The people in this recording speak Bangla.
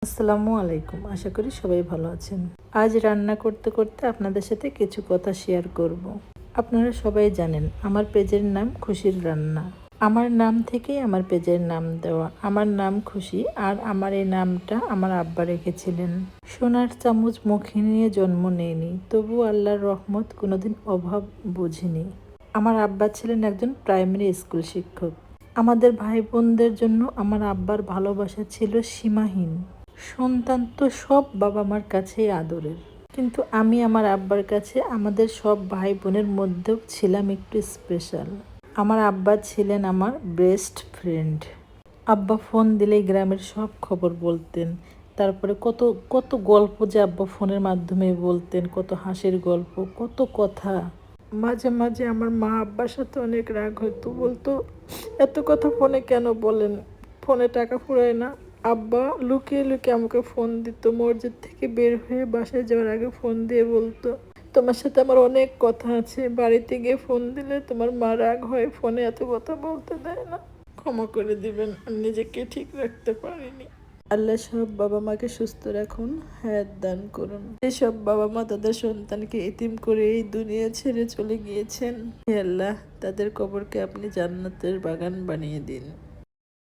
আসসালামু আলাইকুম। আশা করি সবাই ভালো আছেন। আজ রান্না করতে করতে আপনাদের সাথে কিছু কথা শেয়ার করব। আপনারা সবাই জানেন আমার পেজের নাম খুশির রান্না। আমার নাম থেকেই আমার পেজের নাম দেওয়া। আমার নাম খুশি, আর আমার এই নামটা আমার আব্বা রেখেছিলেন। সোনার চামচ মুখে নিয়ে জন্ম নেয়নি, তবু আল্লাহর রহমত কোনোদিন অভাব বুঝিনি। আমার আব্বা ছিলেন একজন প্রাইমারি স্কুল শিক্ষক। আমাদের ভাই বোনদের জন্য আমার আব্বার ভালোবাসা ছিল সীমাহীন। সন্তান তো সব বাবা মার কাছেই আদরের, কিন্তু আমি আমার আব্বার কাছে আমাদের সব ভাই বোনের মধ্যেও ছিলাম একটু স্পেশাল। আমার আব্বা ছিলেন আমার বেস্ট ফ্রেন্ড। আব্বা ফোন দিলেই গ্রামের সব খবর বলতেন। তারপরে কত কত গল্প যে আব্বা ফোনের মাধ্যমে বলতেন, কত হাসির গল্প, কত কথা। মাঝে মাঝে আমার মা আব্বার সাথে অনেক রাগ হতো, বলতো এত কথা ফোনে কেন বলেন, ফোনে টাকা ফুরায় না। আব্বা লুকিয়ে লুকিয়ে আমাকে ফোন দিত। মসজিদ থেকে বের হয়ে বাসায় যাওয়ার আগে ফোন দিয়ে বলতো, তোমার সাথে আমার অনেক কথা আছে, বাড়িতে গিয়ে ফোন দিলে তোমার মা রাগ হয়, ফোনে এত কথা বলতে দেয় না, ক্ষমা করে দিবেন, আমি নিজেকে ঠিক রাখতে পারিনি। আল্লাহ সব বাবা মাকে সুস্থ রাখুন, হায়াত দান করুন। যেসব বাবা মা তাদের সন্তানকে এতিম করে এই দুনিয়া ছেড়ে চলে গিয়েছেন, হে আল্লাহ তাদের কবরকে আপনি জান্নাতের বাগান বানিয়ে দিন।